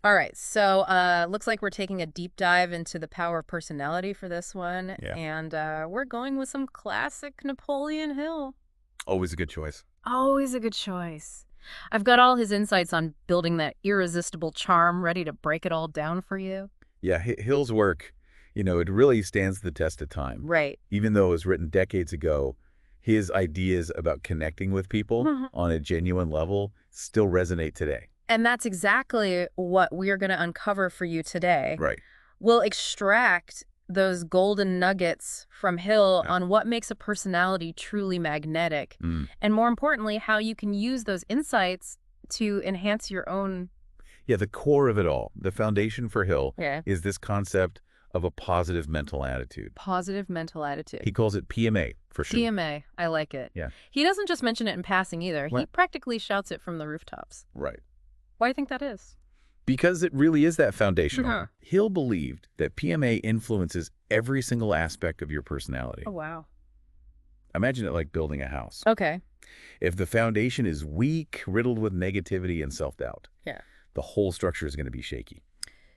All right, so looks like we're taking a deep dive into the power of personality for this one, Yeah. and we're going with some classic Napoleon Hill. Always a good choice. Always a good choice. I've got all his insights on building that irresistible charm ready to break it all down for you. Yeah, Hill's work, it really stands the test of time. Right. Even though it was written decades ago, his ideas about connecting with people on a genuine level still resonate today. And that's exactly what we're going to uncover for you today. Right. We'll extract those golden nuggets from Hill Yeah. on what makes a personality truly magnetic, Mm. and more importantly, how you can use those insights to enhance your own. Yeah, the core of it all, the foundation for Hill, Yeah. is this concept of a positive mental attitude. Positive mental attitude. He calls it PMA for short. PMA. I like it. Yeah. He doesn't just mention it in passing either. He What? practically shouts it from the rooftops. Right. Why do you think that is? Because it really is that foundational. Uh-huh. Hill believed that PMA influences every single aspect of your personality. Oh, wow. Imagine it like building a house. Okay. If the foundation is weak, riddled with negativity and self-doubt, Yeah. the whole structure is going to be shaky.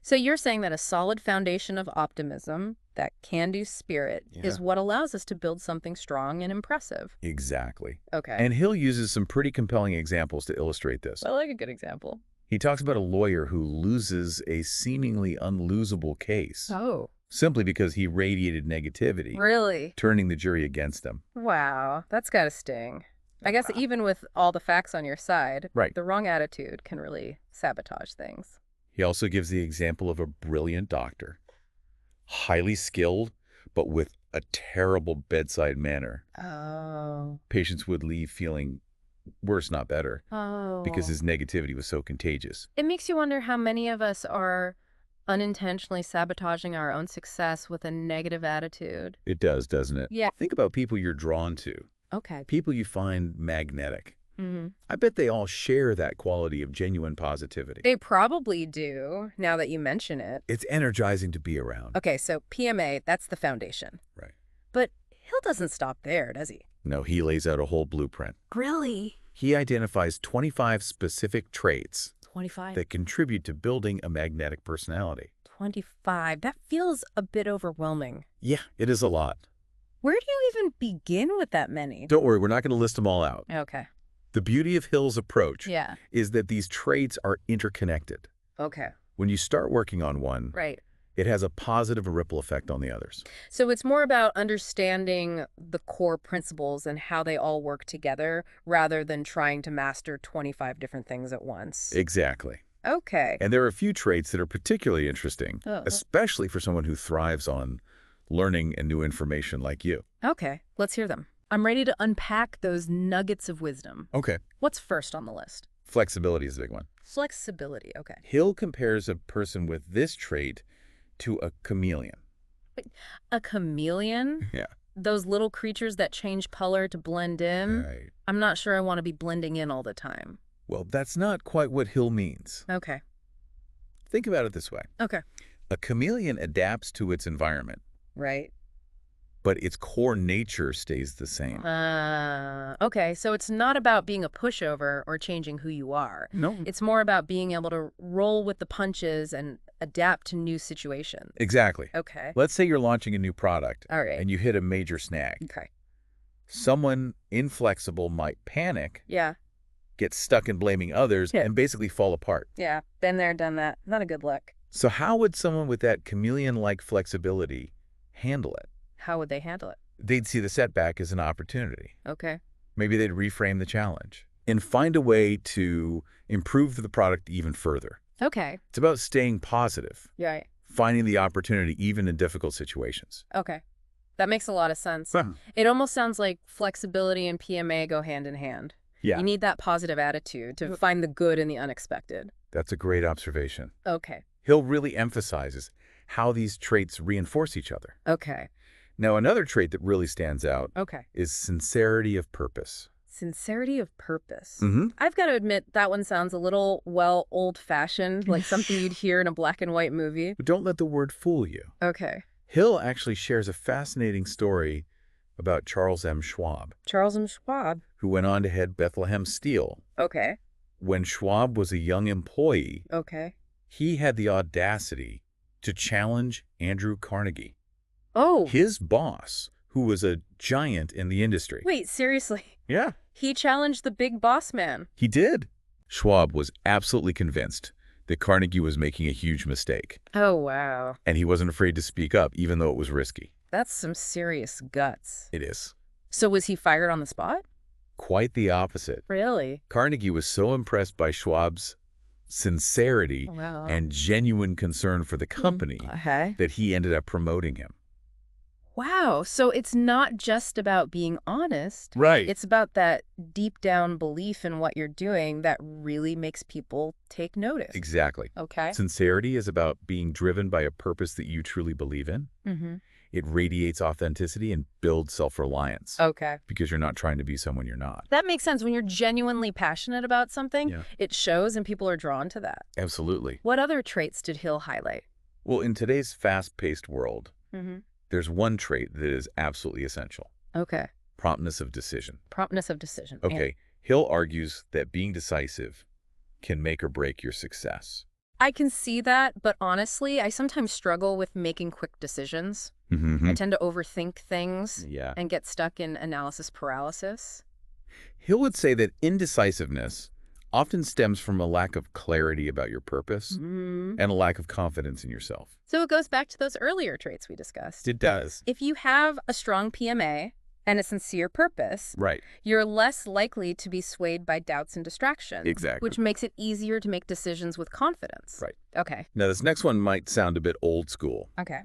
So you're saying that a solid foundation of optimism, that can-do spirit, is Yeah. what allows us to build something strong and impressive. Exactly. Okay. And Hill uses some pretty compelling examples to illustrate this. I like a good example. He talks about a lawyer who loses a seemingly unlosable case Oh. simply because he radiated negativity, Really? turning the jury against him. Wow. That's gotta sting. I guess even with all the facts on your side, Right. the wrong attitude can really sabotage things. He also gives the example of a brilliant doctor, highly skilled, but with a terrible bedside manner. Oh. Patients would leave feeling worse, not better, Oh. because his negativity was so contagious. It makes you wonder how many of us are unintentionally sabotaging our own success with a negative attitude. It does, doesn't it? Yeah. Think about people you're drawn to, Okay. people you find magnetic. Mm-hmm. I bet they all share that quality of genuine positivity. They probably do, now that you mention it. It's energizing to be around. Okay, so PMA, that's the foundation. Right. But Hill doesn't stop there, does he? No, he lays out a whole blueprint. Really? He identifies 25 specific traits 25. that contribute to building a magnetic personality. 25. That feels a bit overwhelming. Yeah, it is a lot. Where do you even begin with that many? Don't worry, we're not going to list them all out. Okay. The beauty of Hill's approach Yeah. is that these traits are interconnected. Okay. When you start working on one, Right. it has a positive ripple effect on the others. So it's more about understanding the core principles and how they all work together rather than trying to master 25 different things at once. Exactly. Okay. And there are a few traits that are particularly interesting, especially for someone who thrives on learning and new information like you. Okay. Let's hear them. I'm ready to unpack those nuggets of wisdom. Okay. What's first on the list? Flexibility is a big one. Flexibility. Okay. Hill compares a person with this trait to a chameleon. A chameleon? Yeah. Those little creatures that change color to blend in? Right. I'm not sure I want to be blending in all the time. Well, that's not quite what Hill means. Okay. Think about it this way. Okay. A chameleon adapts to its environment, Right. but its core nature stays the same. Okay. So it's not about being a pushover or changing who you are. No. It's more about being able to roll with the punches and adapt to new situations. Exactly. Okay. Let's say you're launching a new product All right. and you hit a major snag. Okay. Someone inflexible might panic, Yeah. get stuck in blaming others, Yeah. and basically fall apart. Yeah. Been there, done that. Not a good look. So how would someone with that chameleon-like flexibility handle it? How would they handle it? They'd see the setback as an opportunity. Okay. Maybe they'd reframe the challenge and find a way to improve the product even further. Okay. It's about staying positive, Right. finding the opportunity even in difficult situations. Okay. That makes a lot of sense. It almost sounds like flexibility and PMA go hand in hand. Yeah, You need that positive attitude to find the good in the unexpected. that's a great observation. Okay. Hill really emphasizes how these traits reinforce each other. Okay. Now, another trait that really stands out Okay. is sincerity of purpose. Sincerity of purpose. Mm-hmm. I've got to admit that one sounds a little, well, old-fashioned, like something you'd hear in a black and white movie. But don't let the word fool you. Okay. Hill actually shares a fascinating story about Charles M. Schwab, Charles M. Schwab. who went on to head Bethlehem Steel. Okay. When Schwab was a young employee, Okay. He had the audacity to challenge Andrew Carnegie, Oh, his boss, who was a giant in the industry. wait, seriously? Yeah. He challenged the big boss man. He did. Schwab was absolutely convinced that Carnegie was making a huge mistake, Oh, wow. and he wasn't afraid to speak up, even though it was risky. That's some serious guts. It is. So was he fired on the spot? Quite the opposite. Really? Carnegie was so impressed by Schwab's sincerity Wow. and genuine concern for the company Okay. that he ended up promoting him. Wow. So it's not just about being honest. Right. It's about that deep down belief in what you're doing that really makes people take notice. Exactly. Okay. Sincerity is about being driven by a purpose that you truly believe in. Mm-hmm. It radiates authenticity and builds self-reliance Okay. because you're not trying to be someone you're not. That makes sense. When you're genuinely passionate about something, Yeah. it shows and people are drawn to that. Absolutely. What other traits did Hill highlight? Well, in today's fast-paced world, Mm-hmm. there's one trait that is absolutely essential: Okay. promptness of decision. Promptness of decision. Okay, Hill argues that being decisive can make or break your success. I can see that, but honestly, I sometimes struggle with making quick decisions. I tend to overthink things Yeah. and get stuck in analysis paralysis. Hill would say that indecisiveness often stems from a lack of clarity about your purpose Mm. and a lack of confidence in yourself. So it goes back to those earlier traits we discussed. It does. If you have a strong PMA and a sincere purpose, Right. you're less likely to be swayed by doubts and distractions. Exactly. Which makes it easier to make decisions with confidence. Right. Okay. Now, this next one might sound a bit old school, Okay.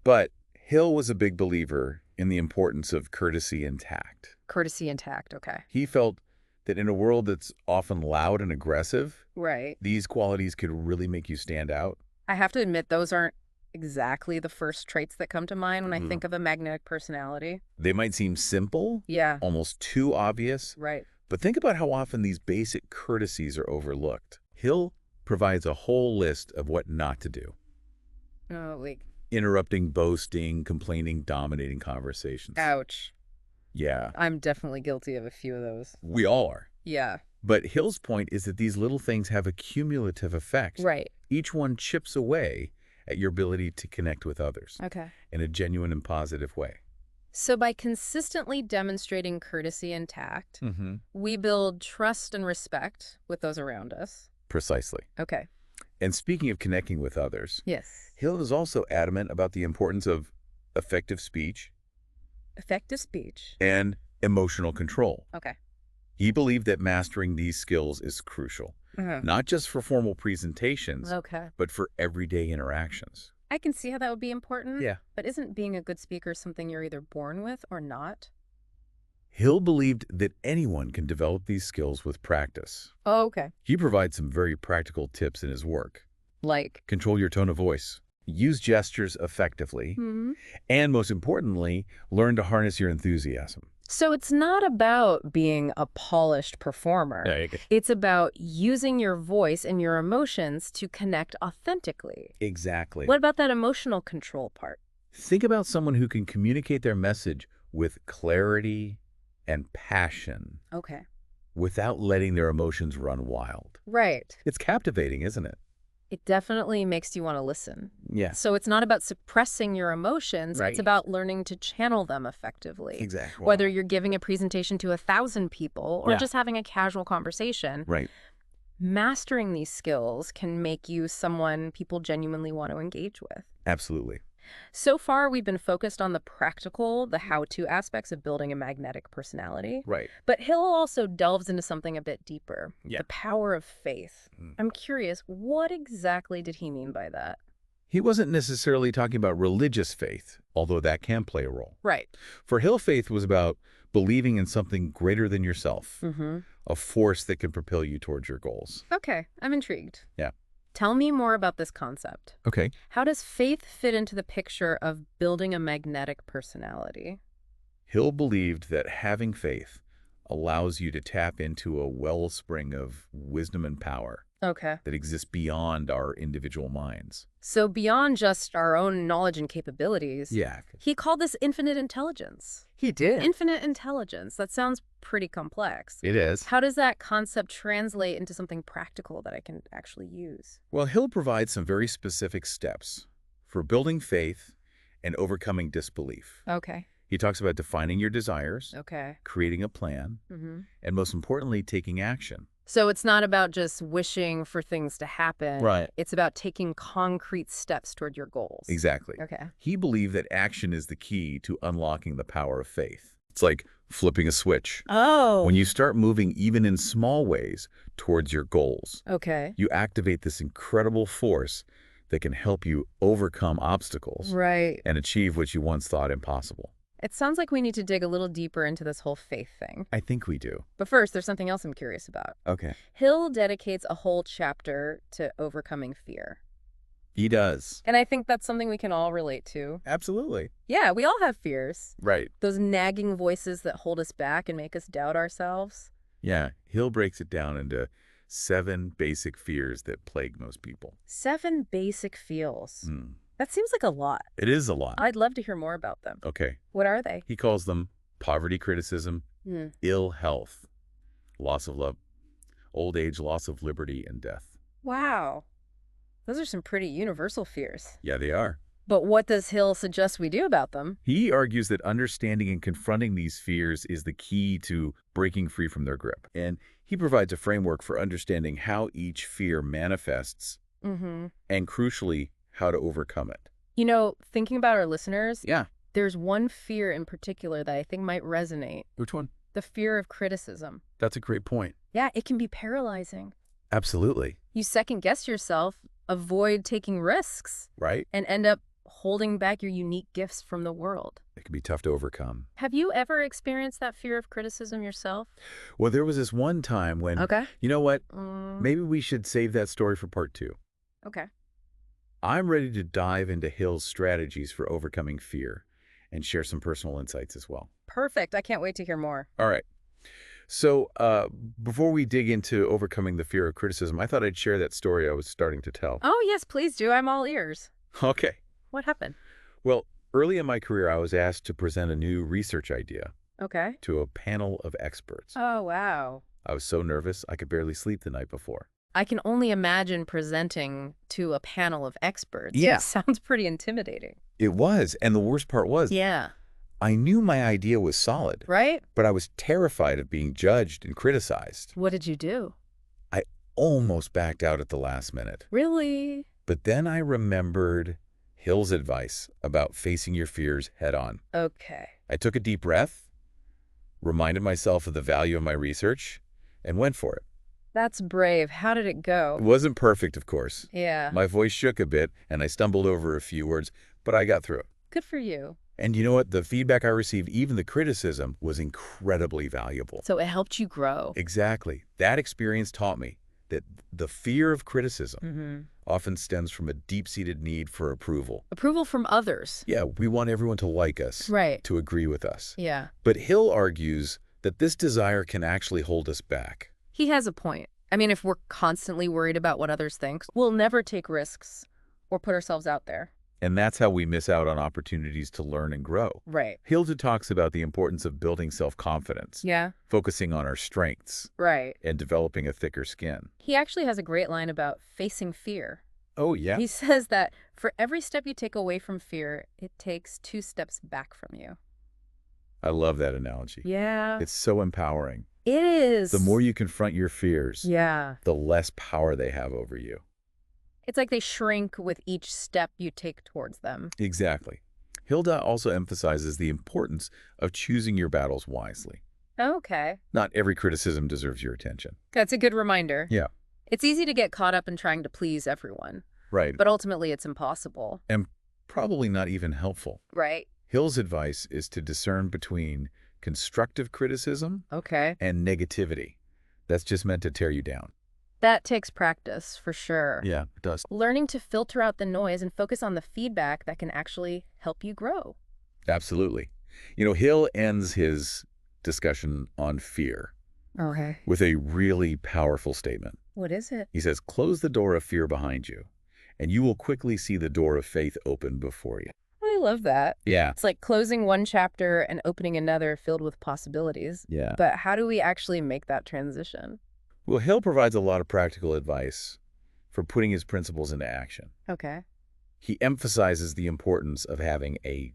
but Hill was a big believer in the importance of courtesy and tact. Courtesy and tact. Okay. He felt that in a world that's often loud and aggressive, Right. these qualities could really make you stand out. I have to admit, those aren't exactly the first traits that come to mind when I Mhm. think of a magnetic personality. They might seem simple, Yeah. almost too obvious, Right. but think about how often these basic courtesies are overlooked. Hill provides a whole list of what not to do: Oh, like, interrupting, boasting, complaining, dominating conversations. ouch. Yeah, I'm definitely guilty of a few of those. we all are. Yeah. But Hill's point is that these little things have a cumulative effect. Right. Each one chips away at your ability to connect with others Okay. in a genuine and positive way. So by consistently demonstrating courtesy and tact, Mm-hmm. we build trust and respect with those around us. Precisely. Okay. And speaking of connecting with others, Yes. Hill is also adamant about the importance of effective speech Effective speech. and emotional control. Okay. He believed that mastering these skills is crucial, Uh-huh. not just for formal presentations, Okay. but for everyday interactions. I can see how that would be important. Yeah. But isn't being a good speaker something you're either born with or not? Hill believed that anyone can develop these skills with practice. Oh, okay. He provides some very practical tips in his work. Like. Control your tone of voice, use gestures effectively, Hmm. and most importantly, learn to harness your enthusiasm. So it's not about being a polished performer. It's about using your voice and your emotions to connect authentically. Exactly. What about that emotional control part? Think about someone who can communicate their message with clarity and passion Okay. without letting their emotions run wild. Right. It's captivating, isn't it? It definitely makes you want to listen. Yeah. So it's not about suppressing your emotions. Right. It's about learning to channel them effectively. Exactly. Whether you're giving a presentation to 1,000 people or Yeah. just having a casual conversation, Right. mastering these skills can make you someone people genuinely want to engage with. Absolutely. So far, we've been focused on the practical, the how-to aspects of building a magnetic personality. Right. But Hill also delves into something a bit deeper, Yeah. the power of faith. Mm. I'm curious, what exactly did he mean by that? He wasn't necessarily talking about religious faith, although that can play a role. Right. For Hill, faith was about believing in something greater than yourself, Mm-hmm. a force that can propel you towards your goals. Okay, I'm intrigued. Yeah. Tell me more about this concept. Okay. How does faith fit into the picture of building a magnetic personality? Hill believed that having faith allows you to tap into a wellspring of wisdom and power Okay. that exists beyond our individual minds. So beyond just our own knowledge and capabilities, Yeah. he called this infinite intelligence. He did. Infinite intelligence. That sounds pretty complex. It is. How does that concept translate into something practical that I can actually use? Well, Hill provides some very specific steps for building faith and overcoming disbelief. Okay. He talks about defining your desires, Okay. creating a plan, Mm-hmm. and most importantly, taking action. So it's not about just wishing for things to happen. Right. It's about taking concrete steps toward your goals. Exactly. Okay. He believed that action is the key to unlocking the power of faith. It's like flipping a switch. Oh. When you start moving even in small ways towards your goals, Okay. you activate this incredible force that can help you overcome obstacles Right. and achieve what you once thought impossible. It sounds like we need to dig a little deeper into this whole faith thing. I think we do. But first, there's something else I'm curious about. Okay. Hill dedicates a whole chapter to overcoming fear. He does. And I think that's something we can all relate to. Absolutely. Yeah, we all have fears. Right. Those nagging voices that hold us back and make us doubt ourselves. Yeah. Hill breaks it down into 7 basic fears that plague most people. 7 basic feels. Hmm. That seems like a lot. It is a lot. I'd love to hear more about them. Okay. What are they? He calls them poverty criticism, Hmm. ill health, loss of love, old age, loss of liberty, and death. Wow. Those are some pretty universal fears. Yeah, they are. But what does Hill suggest we do about them? He argues that understanding and confronting these fears is the key to breaking free from their grip. And he provides a framework for understanding how each fear manifests Mm-hmm. and, crucially, how to overcome it. You know, thinking about our listeners, Yeah. there's one fear in particular that I think might resonate. Which one? The fear of criticism. That's a great point. Yeah, it can be paralyzing. Absolutely. You second guess yourself, avoid taking risks, Right? and end up holding back your unique gifts from the world. It can be tough to overcome. Have you ever experienced that fear of criticism yourself? Well, there was this one time when, Okay. you know what? Mm, Maybe we should save that story for part 2. okay. I'm ready to dive into Hill's strategies for overcoming fear and share some personal insights as well. Perfect. I can't wait to hear more. All right. So before we dig into overcoming the fear of criticism, I thought I'd share that story I was starting to tell. Oh, yes, please do. I'm all ears. Okay. What happened? Well, early in my career, I was asked to present a new research idea Okay. to a panel of experts. Oh, wow. I was so nervous, I could barely sleep the night before. I can only imagine presenting to a panel of experts. Yeah. Sounds pretty intimidating. It was. And the worst part was, Yeah. I knew my idea was solid, Right? but I was terrified of being judged and criticized. What did you do? I almost backed out at the last minute. Really? But then I remembered Hill's advice about facing your fears head on. Okay. I took a deep breath, reminded myself of the value of my research, and went for it. That's brave. How did it It go? wasn't perfect, of course. Yeah. My voice shook a bit, and I stumbled over a few words, but I got through it. Good for you. And you know what? The feedback I received, even the criticism, was incredibly valuable. So it helped you grow. Exactly. That experience taught me that the fear of criticism Mm-hmm. often stems from a deep-seated need for approval. Approval from others. Yeah, we want everyone to like us, Right. to agree with us. Yeah. But Hill argues that this desire can actually hold us back. He has a point. I mean, if we're constantly worried about what others think, we'll never take risks or put ourselves out there. And that's how we miss out on opportunities to learn and grow. Right. Hill talks about the importance of building self-confidence, Yeah. focusing on our strengths, Right. and developing a thicker skin. He actually has a great line about facing fear. Oh, yeah? He says that for every step you take away from fear, it takes 2 steps back from you. I love that analogy. Yeah. It's so empowering. It is. The more you confront your fears, Yeah. the less power they have over you. It's like they shrink with each step you take towards them. Exactly. Hilda also emphasizes the importance of choosing your battles wisely. Okay. Not every criticism deserves your attention. That's a good reminder. Yeah. It's easy to get caught up in trying to please everyone, Right. but ultimately it's impossible. And probably not even helpful. Right. Hill's advice is to discern between constructive criticism Okay. and negativity. That's just meant to tear you down. That takes practice, for sure. Yeah, it does. Learning to filter out the noise and focus on the feedback that can actually help you grow. Absolutely. You know, Hill ends his discussion on fear Okay. with a really powerful statement. What is it? He says, close the door of fear behind you, and you will quickly see the door of faith open before you. I love that. Yeah. It's like closing one chapter and opening another filled with possibilities. Yeah. But how do we actually make that transition? Well, Hill provides a lot of practical advice for putting his principles into action. Okay. He emphasizes the importance of having a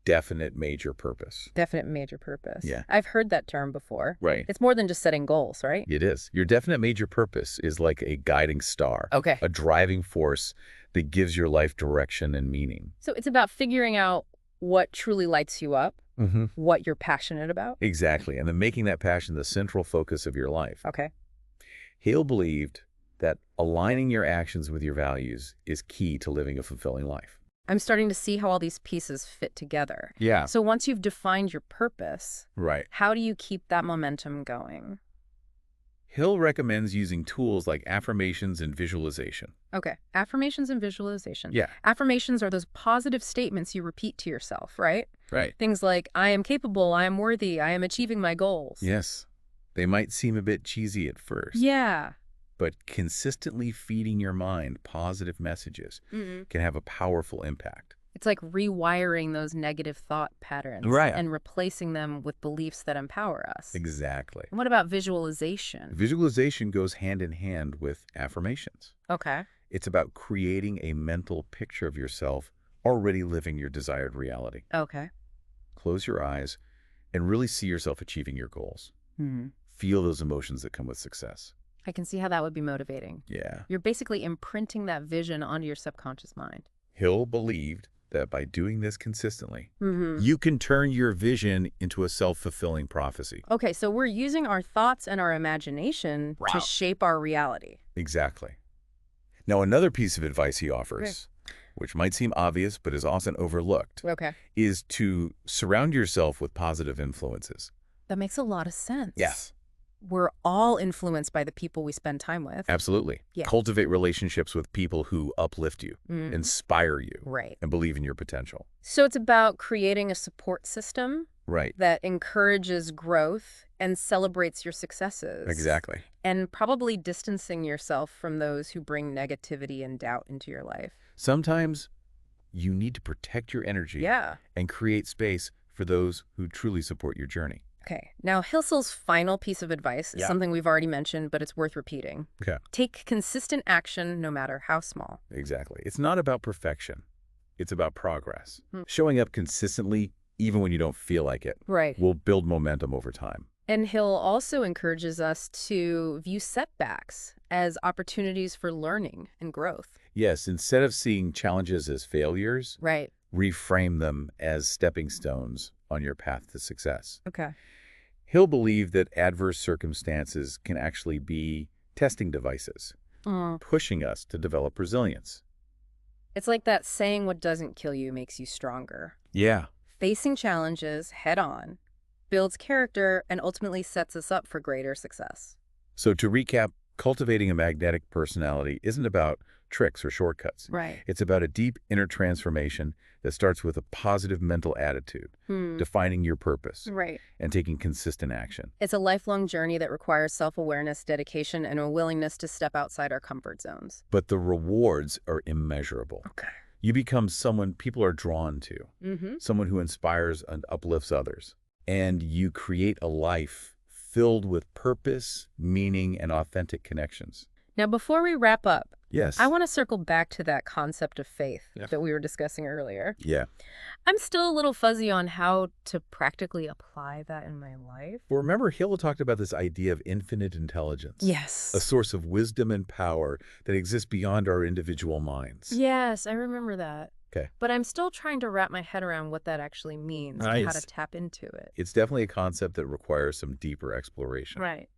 definite major purpose. Definite major purpose. Yeah. I've heard that term before. Right. It's more than just setting goals, right? It is. Your definite major purpose is like a guiding star, Okay. a driving force that gives your life direction and meaning. So it's about figuring out what truly lights you up, what you're passionate about. Exactly. And then making that passion the central focus of your life. Okay. Hill believed that aligning your actions with your values is key to living a fulfilling life. I'm starting to see how all these pieces fit together. Yeah. So once you've defined your purpose, Right. how do you keep that momentum going? Hill recommends using tools like affirmations and visualization. Okay. Affirmations and visualization. Yeah. Affirmations are those positive statements you repeat to yourself, right? Right. Things like, I am capable, I am worthy, I am achieving my goals. Yes. They might seem a bit cheesy at first. Yeah. But consistently feeding your mind positive messages can have a powerful impact. It's like rewiring those negative thought patterns. Right. And replacing them with beliefs that empower us. Exactly. And what about visualization? Visualization goes hand in hand with affirmations. Okay. It's about creating a mental picture of yourself already living your desired reality. Okay. Close your eyes and really see yourself achieving your goals. Feel those emotions that come with success. I can see how that would be motivating. Yeah. You're basically imprinting that vision onto your subconscious mind. Hill believed that by doing this consistently, you can turn your vision into a self-fulfilling prophecy. Okay, so we're using our thoughts and our imagination to shape our reality. Exactly. Now, another piece of advice he offers, which might seem obvious but is often overlooked, is to surround yourself with positive influences. That makes a lot of sense. Yes. We're all influenced by the people we spend time with. Absolutely. Yeah. Cultivate relationships with people who uplift you, inspire you, Right. and believe in your potential. So it's about creating a support system Right. that encourages growth and celebrates your successes. Exactly. And probably distancing yourself from those who bring negativity and doubt into your life. Sometimes you need to protect your energy and create space for those who truly support your journey. Okay. Now, Hillsel's final piece of advice is something we've already mentioned, but it's worth repeating. Okay. Take consistent action, no matter how small. Exactly. It's not about perfection. It's about progress. Showing up consistently, even when you don't feel like it, Right. will build momentum over time. And Hill also encourages us to view setbacks as opportunities for learning and growth. Yes, instead of seeing challenges as failures, Right. reframe them as stepping stones on your path to success. Okay. Hill believed that adverse circumstances can actually be testing devices, pushing us to develop resilience. It's like that saying, what doesn't kill you makes you stronger. Yeah. Facing challenges head on builds character and ultimately sets us up for greater success. So to recap, cultivating a magnetic personality isn't about tricks or shortcuts. Right. It's about a deep inner transformation that starts with a positive mental attitude, defining your purpose, Right. and taking consistent action. It's a lifelong journey that requires self-awareness, dedication, and a willingness to step outside our comfort zones. But the rewards are immeasurable. Okay. You become someone people are drawn to, someone who inspires and uplifts others. And you create a life filled with purpose, meaning, and authentic connections. Now, before we wrap up, Yes. I want to circle back to that concept of faith that we were discussing earlier. Yeah. I'm still a little fuzzy on how to practically apply that in my life. Well, remember, Hill talked about this idea of infinite intelligence. Yes. A source of wisdom and power that exists beyond our individual minds. Yes, I remember that. Okay. But I'm still trying to wrap my head around what that actually means and how to tap into it. It's definitely a concept that requires some deeper exploration. Right.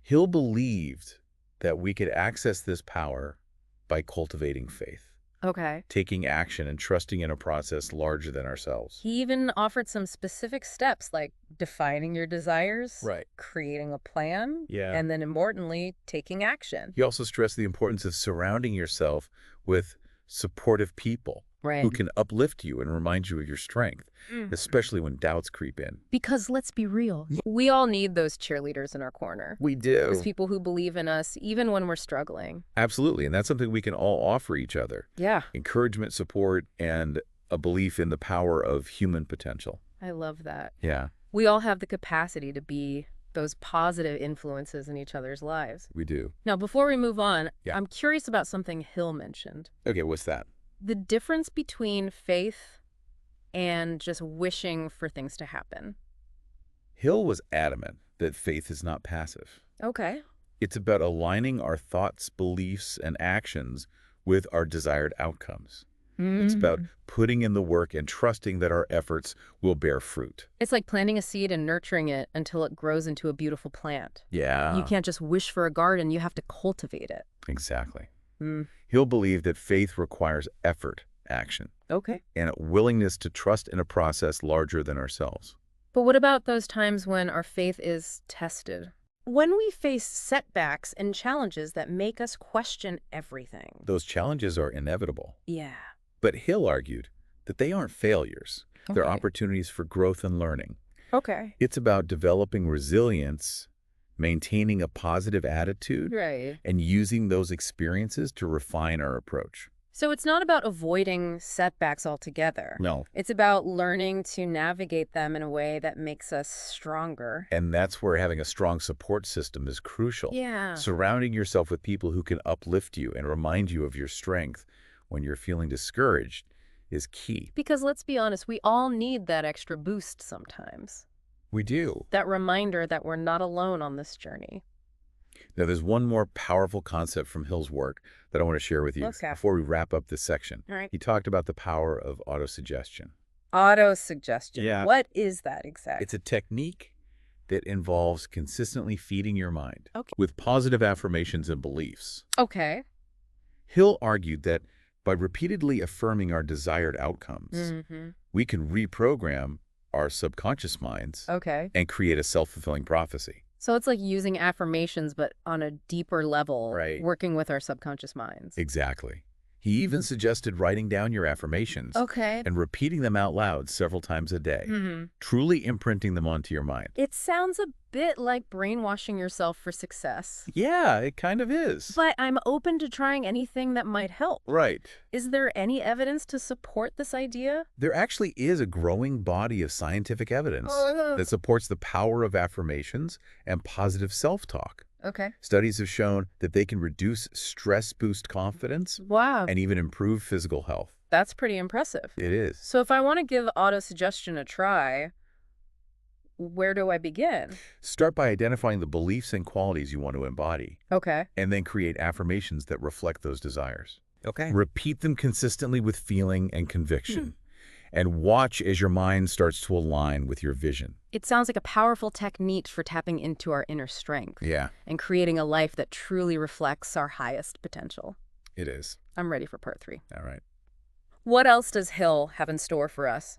Hill believed that we could access this power by cultivating faith, Okay. taking action, and trusting in a process larger than ourselves. He even offered some specific steps like defining your desires, Right. creating a plan, Yeah. and then importantly, taking action. He also stressed the importance of surrounding yourself with supportive people Right. who can uplift you and remind you of your strength, especially when doubts creep in. Because let's be real, we all need those cheerleaders in our corner. We Those do. people who believe in us even when we're struggling. Absolutely. And that's something we can all offer each other. Yeah, Encouragement, support, and a belief in the power of human potential. I love that. Yeah, We all have the capacity to be those positive influences in each other's lives. we do. Now, before we move on, Yeah. I'm curious about something Hill mentioned. Okay, what's that? The difference between faith and just wishing for things to happen. Hill was adamant that faith is not passive. Okay. It's about aligning our thoughts, beliefs, and actions with our desired outcomes. It's about putting in the work and trusting that our efforts will bear fruit. It's like planting a seed and nurturing it until it grows into a beautiful plant. Yeah, You can't just wish for a garden, you have to cultivate it. exactly. Mm. Hill believed that faith requires effort, action, Okay. and a willingness to trust in a process larger than ourselves. But what about those times when our faith is tested? When we face setbacks and challenges that make us question everything. Those challenges are inevitable. Yeah. But Hill argued that they aren't failures. They're Okay. opportunities for growth and learning. Okay. It's about developing resilience, maintaining a positive attitude, Right. and using those experiences to refine our approach. So it's not about avoiding setbacks altogether. No. It's about learning to navigate them in a way that makes us stronger. And that's where having a strong support system is crucial. Yeah. Surrounding yourself with people who can uplift you and remind you of your strength when you're feeling discouraged is key. Because let's be honest, we all need that extra boost sometimes. We do. That reminder that we're not alone on this journey. Now, there's one more powerful concept from Hill's work that I want to share with you Okay. before we wrap up this section. All right. He talked about the power of autosuggestion. Auto-suggestion. Yeah. What is that exactly? It's a technique that involves consistently feeding your mind Okay. with positive affirmations and beliefs. Okay. Hill argued that by repeatedly affirming our desired outcomes, Mm-hmm. we can reprogram our subconscious minds Okay. and create a self-fulfilling prophecy. So it's like using affirmations, but on a deeper level, Right. working with our subconscious minds. Exactly. He even suggested writing down your affirmations Okay. and repeating them out loud several times a day, Mm-hmm. truly imprinting them onto your mind. It sounds a bit like brainwashing yourself for success. Yeah, it kind of is. But I'm open to trying anything that might help. Right. Is there any evidence to support this idea? There actually is a growing body of scientific evidence that supports the power of affirmations and positive self-talk. Okay. Studies have shown that they can reduce stress, boost confidence, Wow. and even improve physical health. That's pretty impressive. It is. So if I want to give auto-suggestion a try, where do I begin? Start by identifying the beliefs and qualities you want to embody, Okay. and then create affirmations that reflect those desires. Okay. Repeat them consistently with feeling and conviction, and watch as your mind starts to align with your vision. It sounds like a powerful technique for tapping into our inner strength Yeah, and creating a life that truly reflects our highest potential. it is. I'm ready for part 3. All right. What else does Hill have in store for us?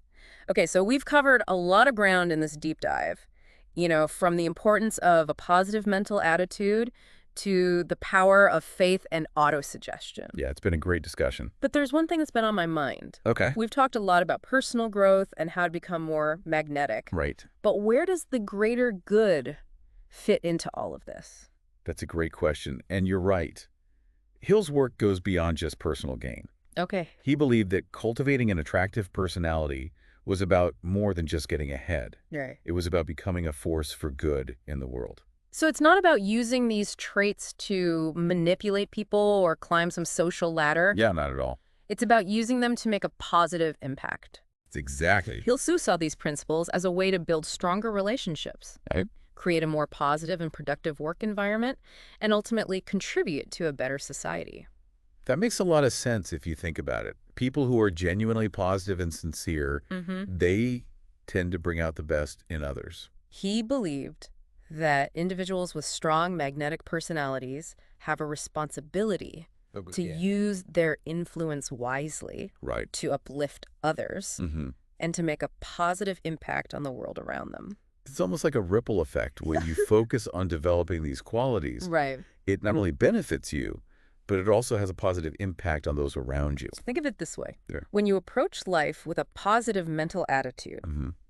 Okay, so we've covered a lot of ground in this deep dive. You know, from the importance of a positive mental attitude to the power of faith and autosuggestion. Yeah, it's been a great discussion. But there's one thing that's been on my mind. Okay. We've talked a lot about personal growth and how to become more magnetic. Right. But where does the greater good fit into all of this? That's a great question, and you're right. Hill's work goes beyond just personal gain. Okay. He believed that cultivating an attractive personality was about more than just getting ahead. Right. It was about becoming a force for good in the world. So it's not about using these traits to manipulate people or climb some social ladder. Yeah, not at all. It's about using them to make a positive impact. It's exactly. Hill saw these principles as a way to build stronger relationships, Right. create a more positive and productive work environment, and ultimately contribute to a better society. That makes a lot of sense if you think about it. People who are genuinely positive and sincere, they tend to bring out the best in others. He believed that individuals with strong magnetic personalities have a responsibility to use their influence wisely Right. to uplift others Mm-hmm. and to make a positive impact on the world around them. It's almost like a ripple effect. When you focus on developing these qualities, Right. it not only benefits you, but it also has a positive impact on those around you. So think of it this way. Yeah. When you approach life with a positive mental attitude,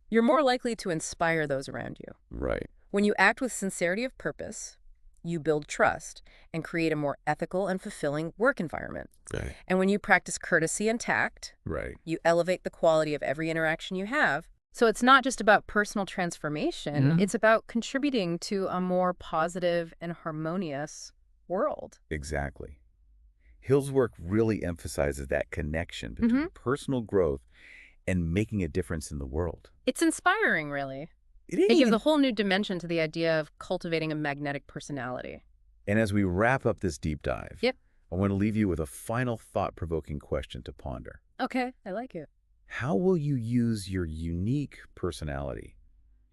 you're more likely to inspire those around you. Right. When you act with sincerity of purpose, you build trust and create a more ethical and fulfilling work environment. Right. And when you practice courtesy and tact, Right. you elevate the quality of every interaction you have. So it's not just about personal transformation, it's about contributing to a more positive and harmonious world. Exactly. Hill's work really emphasizes that connection between personal growth and making a difference in the world. It's inspiring, really. It ain't It gives even... a whole new dimension to the idea of cultivating a magnetic personality. And as we wrap up this deep dive, Yep. I want to leave you with a final thought-provoking question to ponder. Okay, I like it. How will you use your unique personality,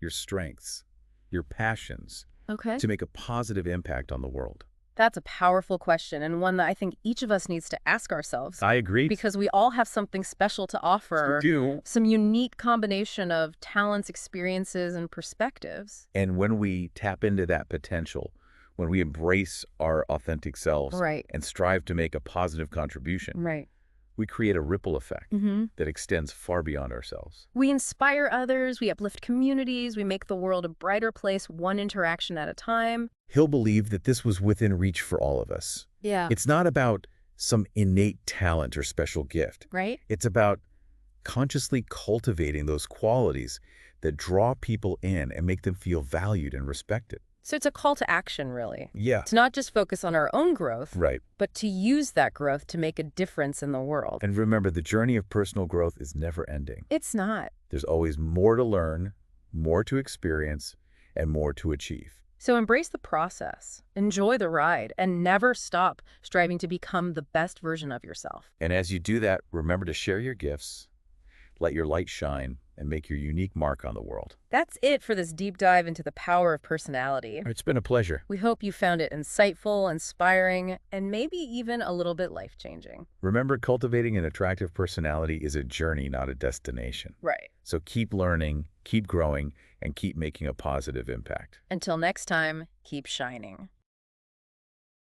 your strengths, your passions, Okay. to make a positive impact on the world? That's a powerful question, and one that I think each of us needs to ask ourselves. I agree. Because we all have something special to offer. We do. Some unique combination of talents, experiences, and perspectives. And when we tap into that potential, when we embrace our authentic selves Right. and strive to make a positive contribution, Right. we create a ripple effect that extends far beyond ourselves. We inspire others, we uplift communities, we make the world a brighter place one interaction at a time. Hill believed that this was within reach for all of us. Yeah. It's not about some innate talent or special gift. Right? It's about consciously cultivating those qualities that draw people in and make them feel valued and respected. So it's a call to action, really. Yeah. To not just focus on our own growth, Right. but to use that growth to make a difference in the world. And remember, the journey of personal growth is never ending. It's not. There's always more to learn, more to experience, and more to achieve. So embrace the process, enjoy the ride, and never stop striving to become the best version of yourself. And as you do that, remember to share your gifts, let your light shine, and make your unique mark on the world. That's it for this deep dive into the power of personality. It's been a pleasure. We hope you found it insightful, inspiring, and maybe even a little bit life-changing. Remember, cultivating an attractive personality is a journey, not a destination. Right. So keep learning, keep growing, and keep making a positive impact. Until next time, keep shining.